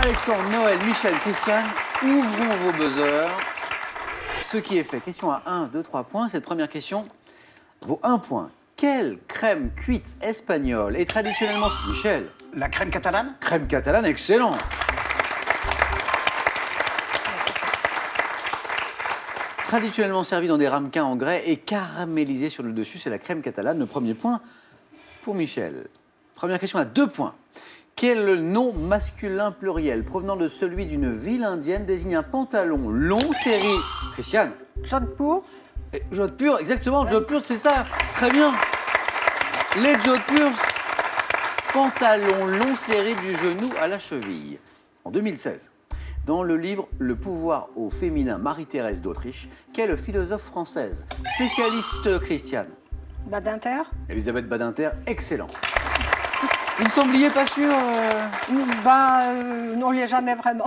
Alexandre, Noël, Michel, Christiane, ouvrons vos buzzers. Ce qui est fait. Question à 1, 2, 3 points. Cette première question vaut 1 point. Quelle crème cuite espagnole est traditionnellement... Michel. La crème catalane? Crème catalane, excellent. Traditionnellement servie dans des ramequins en grès et caramélisée sur le dessus, c'est la crème catalane. Le premier point pour Michel. Première question à 2 points. Quel nom masculin pluriel provenant de celui d'une ville indienne désigne un pantalon long série? Christiane. Jodhpur. Jodhpur, exactement, Jodhpur, c'est ça. Très bien. Les Jodhpurs, pantalon long serré du genou à la cheville. En 2016, dans le livre Le pouvoir au féminin, Marie-Thérèse d'Autriche, quelle philosophe française, spécialiste Christiane? Badinter. Elisabeth Badinter, excellent. Vous ne sembliez pas sûr On n'y est jamais vraiment.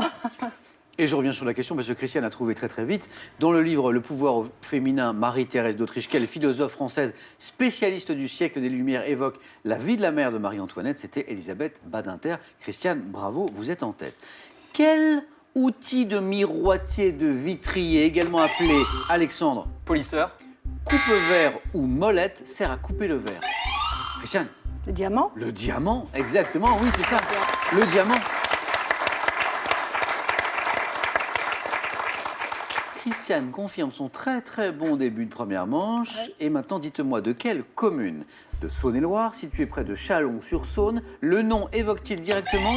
Et je reviens sur la question parce que Christiane a trouvé très très vite. Dans le livre Le pouvoir au féminin, Marie-Thérèse d'Autriche, quelle philosophe française spécialiste du siècle des Lumières évoque la vie de la mère de Marie-Antoinette? C'était Elisabeth Badinter. Christiane, bravo, vous êtes en tête. Quel outil de miroitier de vitrier, également appelé Alexandre? Polisseur. Coupe-verre ou molette sert à couper le verre? Christiane? Le diamant. Le diamant, exactement, oui, c'est ça. Le diamant. Christiane confirme son très très bon début de première manche. Ouais. Et maintenant, dites-moi, de quelle commune de Saône-et-Loire, située près de Chalon-sur-Saône, le nom évoque-t-il directement,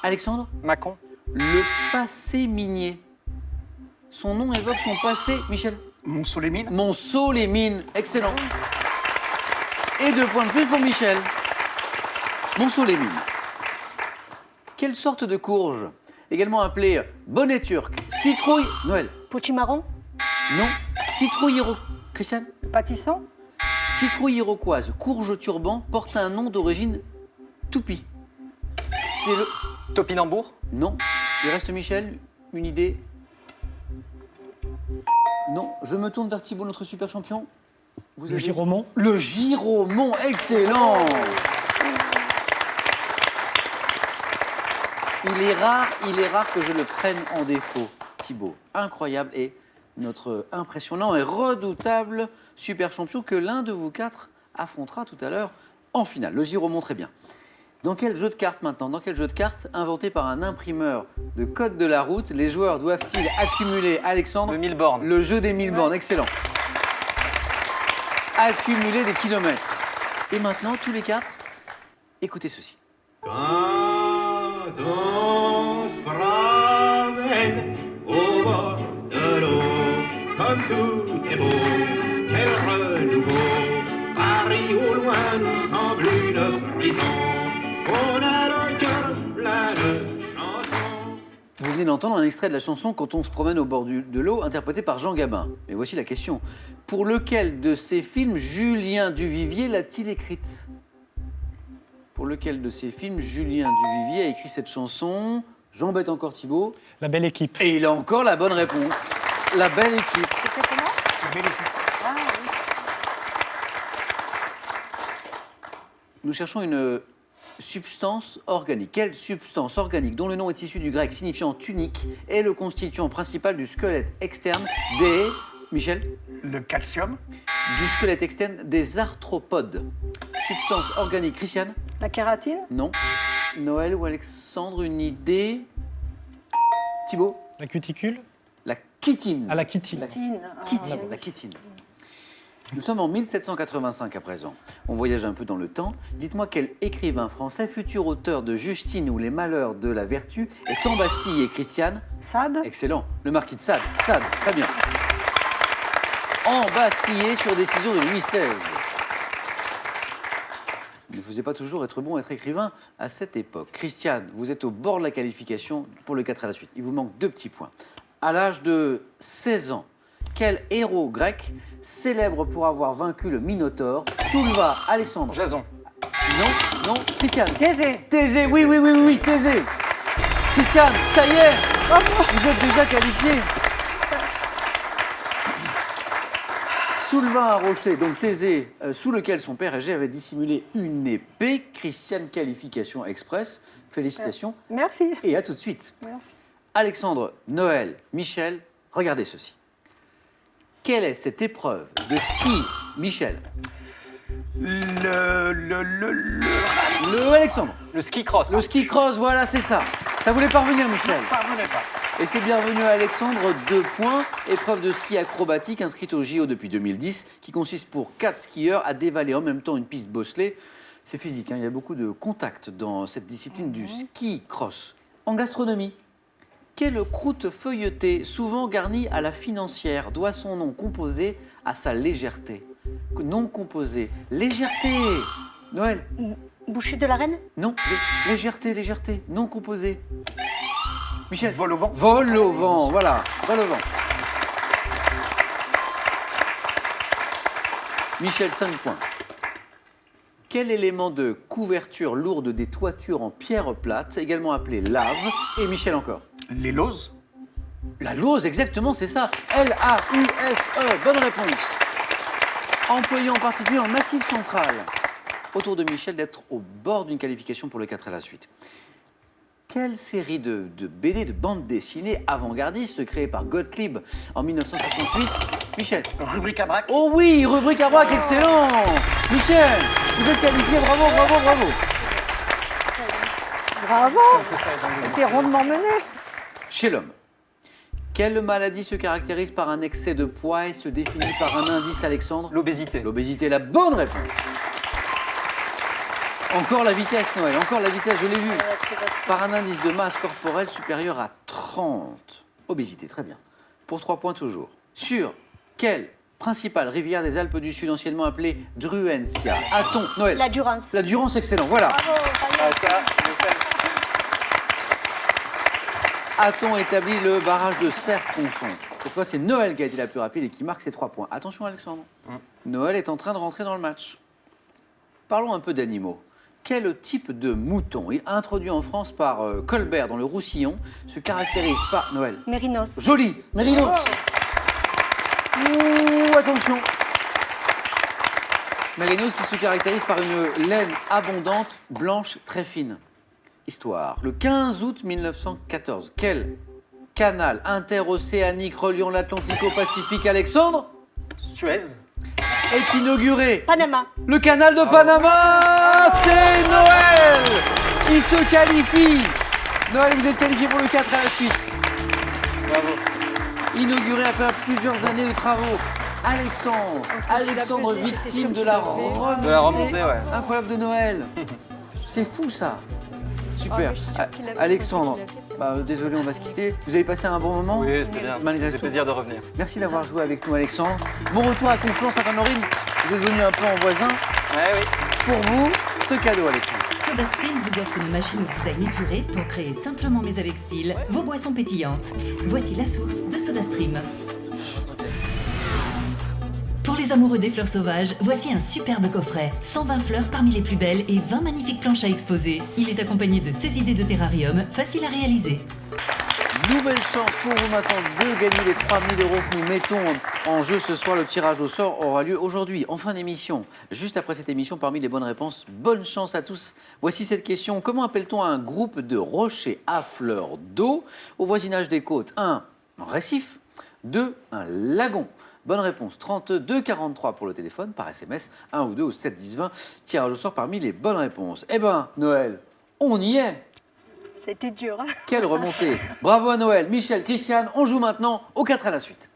Alexandre? Mâcon. Le passé minier. Son nom évoque son passé, Michel? Montceau-les-Mines. Montceau-les-Mines, excellent. Et 2 points de plus pour Michel. Montceau-les-Mines. Quelle sorte de courge, également appelée bonnet turc, citrouille... Noël. Potimarron. Non. Citrouille Christiane? Pâtisson. Citrouille iroquoise, courge turban, porte un nom d'origine toupie. C'est le... Topinambour. Non. Il reste Michel, une idée? Non. Je me tourne vers Thibault, notre super champion. Le giromon. Le giromon, excellent. Il est rare que je le prenne en défaut, Thibault. Incroyable et notre impressionnant et redoutable super champion que l'un de vous 4 affrontera tout à l'heure en finale. Le giromon, très bien. Dans quel jeu de cartes maintenant? Dans quel jeu de cartes inventé par un imprimeur de code de la route, les joueurs doivent-ils accumuler, Alexandre? Le 1000 bornes. Le jeu des 1000 bornes, excellent. Accumuler des kilomètres. Et maintenant, tous les 4, écoutez ceci. Quand on se promène au bord de l'eau, comme tout est beau, quel renouveau. Paris au loin nous semble une prison. On a le cœur plein de chansons. Vous venez d'entendre un extrait de la chanson Quand on se promène au bord de l'eau, interprétée par Jean Gabin. Mais voici la question. Pour lequel de ces films Julien Duvivier l'a-t-il écrite? Pour lequel de ces films Julien Duvivier a écrit cette chanson? J'embête encore Thibault. La belle équipe. Et il a encore la bonne réponse. La belle équipe. C'était comment? La belle équipe. Ah oui. Nous cherchons une substance organique. Quelle substance organique, dont le nom est issu du grec signifiant tunique, est le constituant principal du squelette externe des... Michel? Le calcium. Du squelette externe des arthropodes. Substance organique. Christiane? La kératine. Non. Noël ou Alexandre, une idée? Thibault? La cuticule. La chitine. Ah, la chitine. La Chitine. chitine, Ah, la oui. chitine. Nous sommes en 1785 à présent. On voyage un peu dans le temps. Dites-moi quel écrivain français, futur auteur de Justine ou les malheurs de la vertu, est embastillé, Christiane? Sade. Excellent. Le marquis de Sade. Sade, très bien. Embastillé sur décision de Louis XVI. Il ne faisait pas toujours être bon être écrivain à cette époque. Christiane, vous êtes au bord de la qualification pour le 4 à la suite. Il vous manque 2 petits points. À l'âge de 16 ans, quel héros grec, célèbre pour avoir vaincu le Minotaure, souleva Alexandre? Jason. Non, Christiane. Thésée. Thésée, oui, Thésée. Christiane, ça y est, vous êtes déjà qualifié. Soulevant un rocher, donc Thésée, sous lequel son père Égée avait dissimulé une épée. Christiane, qualification express. Félicitations. Merci. Et à tout de suite. Merci. Alexandre, Noël, Michel, regardez ceci. Quelle est cette épreuve de ski, Michel? Le Alexandre. Le ski cross. Le ski cross, voilà, c'est ça. Ça voulait pas revenir, Michel. Ça ne venait pas. Et c'est bienvenu à Alexandre, 2 points. Épreuve de ski acrobatique inscrite au JO depuis 2010, qui consiste pour 4 skieurs à dévaler en même temps une piste bosselée. C'est physique, hein, il y a beaucoup de contact dans cette discipline du ski cross. En gastronomie, quelle croûte feuilletée, souvent garnie à la financière, doit son nom composé à sa légèreté? Nom composé. Légèreté. Noël. Boucher de la Reine? Non. Légèreté, légèreté. Non composé. Michel. Vol au vent. Vol au vent, voilà. Vol au vent. Michel, 5 points. Quel élément de couverture lourde des toitures en pierre plate, également appelé lave? Et Michel encore. Les lauses. La lauze, exactement, c'est ça. L-A-U-S-E. Bonne réponse. Employé en particulier en Massif central. Autour de Michel d'être au bord d'une qualification pour le 4 à la suite. Quelle série de BD, de bande dessinée avant-gardiste créée par Gottlieb en 1968? Michel. Rubrique à braque. Oh oui, rubrique à braque, excellent. Michel, vous êtes qualifié, bravo, bravo, bravo. Bravo. T'es rondement mené. Chez l'homme, quelle maladie se caractérise par un excès de poids et se définit par un indice, Alexandre? L'obésité. L'obésité est la bonne réponse. Encore la vitesse, Noël, encore la vitesse, je l'ai vu. Par un indice de masse corporelle supérieur à 30. Obésité, très bien. Pour 3 points toujours. Sur quelle principale rivière des Alpes du Sud, anciennement appelée Druentia, a-t-on, Noël? La Durance. La Durance, excellent, voilà. Bravo. Ah, ça, A-t-on établi le barrage de Serre-Ponçon? Cette fois, c'est Noël qui a été la plus rapide et qui marque ses 3 points. Attention, Alexandre. Noël est en train de rentrer dans le match. Parlons un peu d'animaux. Quel type de mouton, introduit en France par Colbert dans le Roussillon, se caractérise par Noël? Mérinos. Joli, Mérinos. Ouh, attention. Mérinos qui se caractérise par une laine abondante, blanche, très fine. Histoire. Le 15 août 1914, quel canal interocéanique reliant l'Atlantique au Pacifique, Alexandre, Suez. est inauguré? Panama. Le canal de Panama, c'est Noël qui se qualifie. Noël, vous êtes qualifié pour le 4 à la suite. Bravo. Inauguré après plusieurs années de travaux. Alexandre victime de la remontée. De la remontée, ouais. Incroyable de Noël. C'est fou ça. Super. Oh, mais je suis sûre qu'il avait Alexandre, compris qu'il avait fait. désolé, on va se quitter. Vous avez passé un bon moment? Oui, c'était bien. Malgré C'est tout. plaisir de revenir. Merci d'avoir joué avec nous, Alexandre. Bon retour à Conflans, Sainte-Honorine. Vous êtes venu un peu en voisin. Ouais, oui. Pour vous, ce cadeau, Alexandre. SodaStream vous offre une machine au design épuré pour créer simplement mais avec style vos boissons pétillantes. Voici la source de SodaStream. Pour les amoureux des fleurs sauvages, voici un superbe coffret. 120 fleurs parmi les plus belles et 20 magnifiques planches à exposer. Il est accompagné de 16 idées de terrarium faciles à réaliser. Nouvelle chance pour vous maintenant de gagner les 3 000 € que nous mettons en jeu ce soir. Le tirage au sort aura lieu aujourd'hui, en fin d'émission. Juste après cette émission, parmi les bonnes réponses, bonne chance à tous. Voici cette question. Comment appelle-t-on un groupe de rochers à fleurs d'eau au voisinage des côtes? 1. Un récif. 2. Un lagon. Bonne réponse, 32 43 pour le téléphone, par SMS, 1 ou 2 au 7 10 20. Tirage au sort parmi les bonnes réponses. Eh ben, Noël, on y est. C'était dur. Hein. Quelle remontée. Bravo à Noël, Michel, Christiane. On joue maintenant au 4 à la suite.